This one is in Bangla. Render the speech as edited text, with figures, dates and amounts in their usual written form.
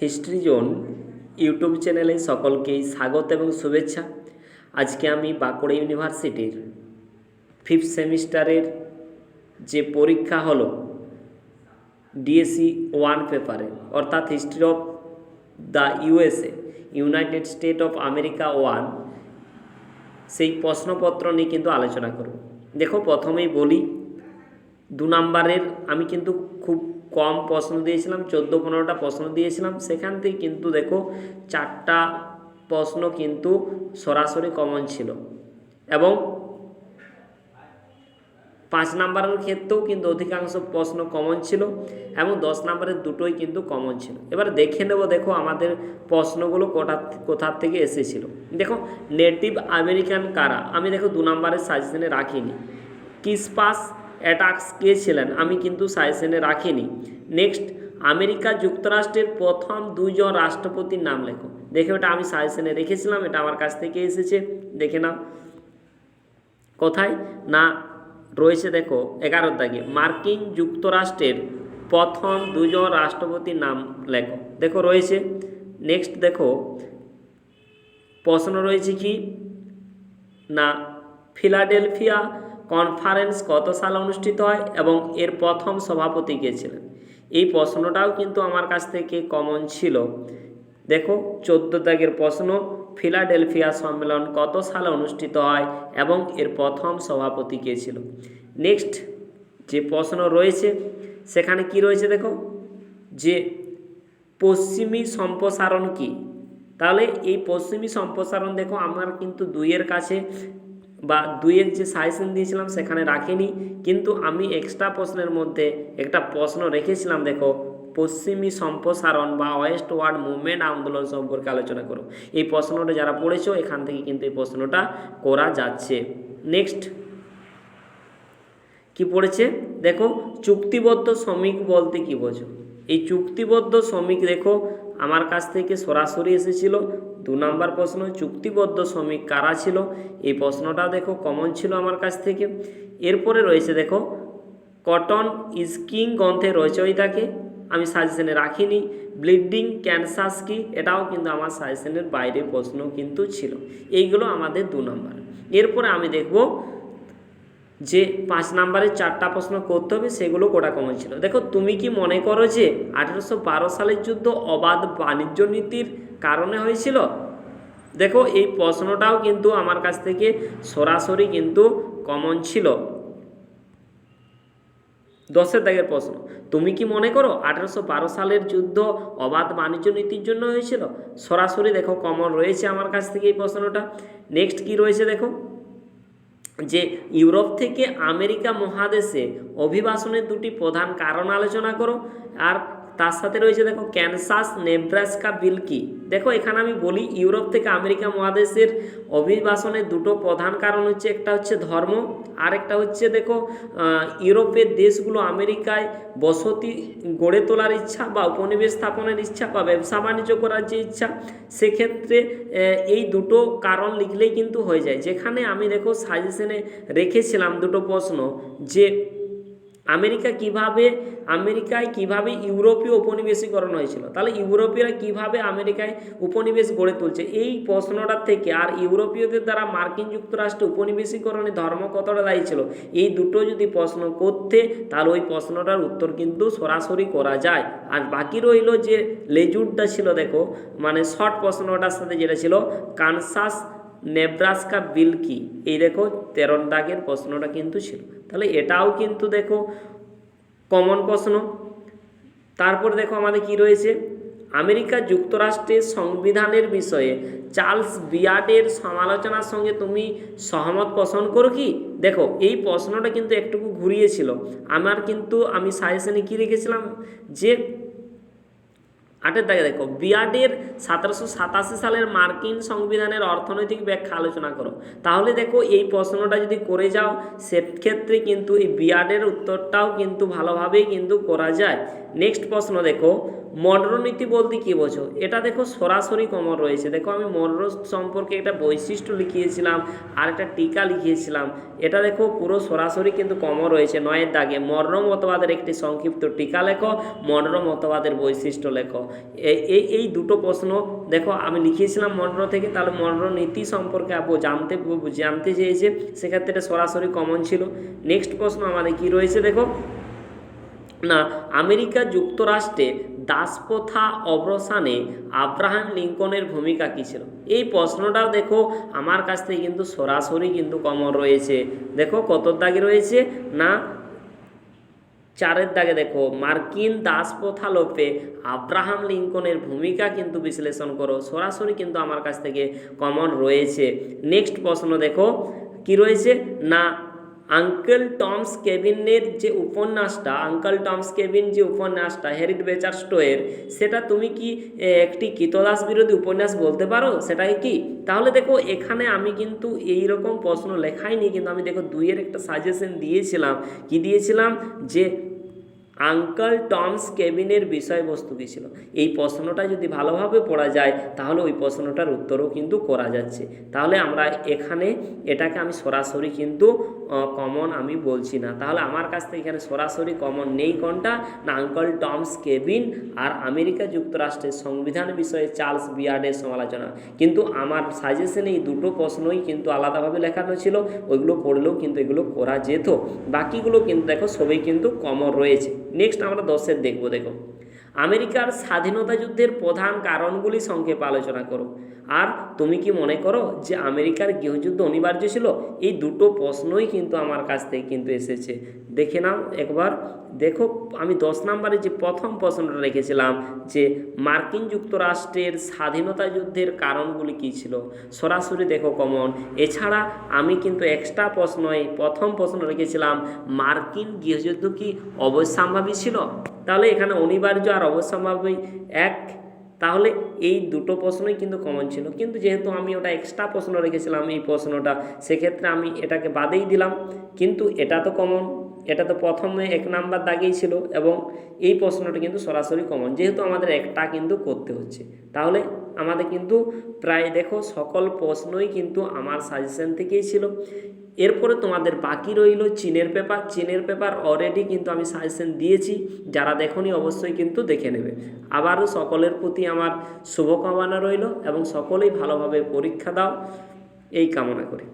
হিস্ট্রি জোন ইউটিউব চ্যানেলে সকলকেই স্বাগত এবং শুভেচ্ছা। আজকে আমি বাঁকুড়া ইউনিভার্সিটির 5th সেমিস্টারের যে পরীক্ষা হলো ডিএসসি 1 পেপারে, অর্থাৎ history of the USA, United state of America 1, সেই প্রশ্নপত্র নিয়ে কিন্তু আলোচনা করব। দেখো, প্রথমেই বলি 2 নম্বরের আমি কিন্তু খুব কম প্রশ্ন দিয়েছিলাম, 14-15টা প্রশ্ন দিয়েছিলাম। সেখান থেকে কিন্তু দেখো 4টা প্রশ্ন কিন্তু সরাসরি কমন ছিল এবং 5 নম্বরের ক্ষেত্রেও কিন্তু অধিকাংশ প্রশ্ন কমন ছিল এবং 10 নম্বরের দুটোই কিন্তু কমন ছিল। এবার দেখে নেব, দেখো আমাদের প্রশ্নগুলো কোথা থেকে এসেছিল। দেখো, নেটিভ আমেরিকান কারা, আমি দেখো 2 নম্বরের সাজেশনে রাখিনি। কিসপাস অ্যাটাকস কে ছিলেন, আমি কিন্তু সাজেশনে রাখিনি। নেক্সট, আমেরিকা যুক্তরাষ্ট্রের প্রথম 2 জন রাষ্ট্রপতির নাম লেখো। দেখো, এটা আমি সাজেশনে রেখেছিলাম, এটা আমার কাছ থেকে এসেছে, দেখে নাও। কোথায় না রয়েছে, দেখো 11 দাগে, মার্কিন যুক্তরাষ্ট্রের প্রথম 2 জন রাষ্ট্রপতির নাম লেখো। দেখো রয়েছে। নেক্সট দেখো, প্রশ্ন রয়েছে কি না, ফিলাডেলফিয়া কনফারেন্স কত সালে অনুষ্ঠিত হয় এবং এর প্রথম সভাপতি কে ছিলেন। এই প্রশ্নটাও কিন্তু আমার কাছ থেকে কমন ছিল। দেখো 14 দাগের প্রশ্ন, ফিলাডেলফিয়া সম্মেলন কত সালে অনুষ্ঠিত হয় এবং এর প্রথম সভাপতি কে ছিল। নেক্সট যে প্রশ্ন রয়েছে সেখানে কি রয়েছে, দেখো যে পশ্চিমী সম্প্রসারণ কি। তাহলে এই পশ্চিমী সম্প্রসারণ দেখো আমার কিন্তু 2-এর কাছে বা 2-এর যে সাজেশন দিয়েছিলাম সেখানে রাখিনি, কিন্তু আমি এক্সট্রা প্রশ্নের মধ্যে একটা প্রশ্ন রেখেছিলাম। দেখো, পশ্চিমী সম্প্রসারণ বা ওয়েস্ট ওয়ার্ড মুভমেন্ট আন্দোলন সম্পর্কে আলোচনা করো। এই প্রশ্নটা যারা পড়েছো এখান থেকে কিন্তু এই প্রশ্নটা করা যাচ্ছে। নেক্সট কি পড়েছে, দেখো চুক্তিবদ্ধ শ্রমিক বলতে কি বোঝো। এই চুক্তিবদ্ধ শ্রমিক দেখো আমার কাছ থেকে সরাসরি এসেছিল। 2 নম্বর প্রশ্ন, চুক্তিবদ্ধ শ্রমিক কারা ছিল, এই প্রশ্নটা দেখো কমন ছিল আমার কাছ থেকে। এরপরে রয়েছে দেখো, কটন ইজ কিং গ্রন্থের রচয়িতাকে, আমি সাজেশনে রাখিনি। ব্লিডিং ক্যান্সাস কি, এটাও কিন্তু আমার সাজেশনের বাইরে প্রশ্ন কিন্তু ছিল। এইগুলো আমাদের 2 নম্বর। এরপরে আমি দেখব যে 5 নম্বরের 4টা প্রশ্ন করতে হবে, সেগুলো কোটা কমন ছিল। দেখো, তুমি কি মনে করো যে 1812 সালের যুদ্ধ অবাধ বাণিজ্য নীতির কারণে হয়েছিল। দেখো এই প্রশ্নটাও কিন্তু আমার কাছ থেকে সরাসরি কিন্তু কমন ছিল। 10 দাগের প্রশ্ন, তুমি কি মনে করো 1812 সালের যুদ্ধ অবাধ বাণিজ্য নীতির জন্য হয়েছিল। সরাসরি দেখো কমন রয়েছে আমার কাছ থেকে এই প্রশ্নটা। নেক্সট কি রয়েছে, দেখো যে ইউরোপ থেকে আমেরিকা মহাদেশে অভিবাসনের 2টি প্রধান কারণ আলোচনা করো। আর তার সাথে রয়েছে দেখো, ক্যানসাস নেব্রাস্কা বিল কি। দেখো এখানে আমি বলি, ইউরোপ থেকে আমেরিকা মহাদেশের অভিবাসনের 2টো প্রধান কারণ হচ্ছে, একটা হচ্ছে ধর্ম, আর একটা হচ্ছে দেখো ইউরোপের দেশগুলো আমেরিকায় বসতি গড়ে তোলার ইচ্ছা বা উপনিবেশ স্থাপনের ইচ্ছা বা ব্যবসা বাণিজ্য করার যে ইচ্ছা। সেক্ষেত্রে এই 2টো কারণ লিখলেই কিন্তু হয়ে যায়। যেখানে আমি দেখো সাজেশনে রেখেছিলাম 2টো প্রশ্ন, যে আমেরিকায় কিভাবে ইউরোপীয় উপনিবেশীকরণ হয়েছিল। তাহলে ইউরোপীয়রা কিভাবে আমেরিকায় উপনিবেশ গড়ে তুলছে, এই প্রশ্নটার থেকে, আর ইউরোপীয়দের দ্বারা মার্কিন যুক্তরাষ্ট্রে উপনিবেশীকরণে ধর্ম কতটা দায়ী ছিল, এই দুটো যদি প্রশ্ন করতে, তাহলে ওই প্রশ্নটার উত্তর কিন্তু সরাসরি করা যায়। আর বাকি রইল যে লেজুরটা ছিল, দেখো মানে শর্ট প্রশ্নটার সাথে যেটা ছিল, কানসাস নেব্রাস্কা বিল কি, এই দেখো 13 দাগের প্রশ্নটা কিন্তু ছিল। তাহলে এটাও কিন্তু দেখো কমন প্রশ্ন। তারপর দেখো আমাদের কি রয়েছে, আমেরিকা যুক্তরাষ্ট্রের সংবিধানের বিষয়ে চার্লস বিয়ার্ডের সমালোচনার সঙ্গে তুমি সহমত পোষণ করো কি। দেখো এই প্রশ্নটা কিন্তু একটুকু ঘুরিয়েছিল আমি সাজেশনে কি রেখেছিলাম, যে 8 দাগে দেখো, বিয়ার্ডের 1787 সালের মার্কিন সংবিধানের অর্থনৈতিক ব্যাখ্যা আলোচনা করো। তাহলে দেখো এই প্রশ্নটা যদি করে যাও, সেক্ষেত্রে কিন্তু এই বিয়ার্ডের উত্তরটাও কিন্তু ভালোভাবেই কিন্তু করা যায়। নেক্সট প্রশ্ন দেখো, মনরনীতি বলতে কী বোঝো? এটা দেখো সরাসরি কমন রয়েছে। দেখো আমি মনরো সম্পর্কে একটা বৈশিষ্ট্য লিখিয়েছিলাম আর একটা টিকা লিখিয়েছিলাম। এটা দেখো পুরো সরাসরি কিন্তু কমন রয়েছে 9-এর দাগে। মনরো মতবাদের একটি সংক্ষিপ্ত টিকা লেখো, মনরো মতবাদের বৈশিষ্ট্য লেখো। এই দুটো প্রশ্ন দেখো আমি লিখিয়েছিলাম মনরো থেকে, তাহলে মনরো নীতি সম্পর্কে জানতে চেয়েছে, সেক্ষেত্রে এটা সরাসরি কমন ছিল। নেক্সট প্রশ্ন আমাদের কি রয়েছে দেখো না, আমেরিকা যুক্তরাষ্ট্রে দাসপ্রথা অবসানে আব্রাহাম লিঙ্কনের ভূমিকা কী ছিল? এই প্রশ্নটাও দেখো আমার কাছ থেকে কিন্তু সরাসরি কিন্তু কমন রয়েছে। দেখো কত দাগে রয়েছে না 4-এর দাগে। দেখো মার্কিন দাসপ্রথা লোপে আব্রাহাম লিঙ্কনের ভূমিকা কিন্তু বিশ্লেষণ করো, সরাসরি কিন্তু আমার কাছ থেকে কমন রয়েছে। নেক্সট প্রশ্ন দেখো কি রয়েছে না, আঙ্কেল টমস কেবিনের যে উপন্যাসটা হ্যারিট বেচার স্টোয়ের, সেটা তুমি কি একটি কৃতদাস বিরোধী উপন্যাস বলতে পারো? সেটাই কি? তাহলে দেখো এখানে আমি কিন্তু এই রকম প্রশ্ন লেখাইনি, কিন্তু আমি দেখো 2-এর একটা সাজেশন দিয়েছিলাম। কি দিয়েছিলাম? যে আঙ্কেল টমস কেবিনের বিষয়বস্তু কী ছিল। এই প্রশ্নটা যদি ভালোভাবে পড়া যায় তাহলে ওই প্রশ্নটার উত্তরও কিন্তু করা যাচ্ছে। তাহলে আমরা এখানে এটাকে আমি সরাসরি কিন্তু কমন আমি বলছি না। তাহলে আমার কাছ থেকে এখানে সরাসরি কমন নেই কোনটা না, আঙ্কেল টমস কেবিন আর আমেরিকা যুক্তরাষ্ট্রের সংবিধান বিষয়ে চার্লস বিয়ার্ডের সমালোচনা। কিন্তু আমার সাজেশনে এই দুটো প্রশ্নই কিন্তু আলাদাভাবে লেখানো ছিল, ওইগুলো পড়লেও কিন্তু এগুলো করা যেত। বাকিগুলো কিন্তু দেখো সবই কিন্তু কমন রয়েছে। নেক্সট আমরা 10-এর দেখব। দেখো আমেরিকার স্বাধীনতা যুদ্ধের প্রধান কারণগুলি সংক্ষেপে আলোচনা করো। আর তুমি কি মনে করো যে আমেরিকার গৃহযুদ্ধ অনিবার্য ছিল? এই দুটো প্রশ্নই কিন্তু আমার কাছ থেকে কিন্তু এসেছে। দেখে নাও একবার। দেখো আমি 10 নম্বরে যে প্রথম প্রশ্নটা রেখেছিলাম যে মার্কিন যুক্তরাষ্ট্রের স্বাধীনতা যুদ্ধের কারণগুলি কী ছিল, সরাসরি দেখো কমন। এছাড়া আমি কিন্তু এক্সট্রা প্রশ্নয় প্রথম প্রশ্ন রেখেছিলাম মার্কিন গৃহযুদ্ধ কি অবশ্যম্ভাবী ছিল? তাহলে এখানে অনিবার্য আর অবশ্যম্ভাবী এক, তাহলে এই দুটো প্রশ্নই কিন্তু কমন ছিল। কিন্তু যেহেতু আমি ওটা এক্সট্রা প্রশ্ন রেখেছিলাম এই প্রশ্নটা, সেক্ষেত্রে আমি এটাকে বাদেই দিলাম। কিন্তু এটা তো কমন, এটা তো প্রথমে 1 নাম্বার দাগেই ছিল, এবং এই প্রশ্নটা কিন্তু সরাসরি কমন, যেহেতু আমাদের একটা কিন্তু করতে হচ্ছে। তাহলে আমাদের কিন্তু প্রায় দেখো সকল প্রশ্নই কিন্তু আমার সাজেশন থেকেই ছিল। এরপরে তোমাদের বাকি রইল চীনের পেপার অলরেডি কিন্তু আমি সাজেশন দিয়েছি, যারা দেখোনি অবশ্যই কিন্তু দেখে নেবে। আবারও সকলের প্রতি আমার শুভকামনা রইল এবং সকলেই ভালোভাবে পরীক্ষা দাও এই কামনা করি।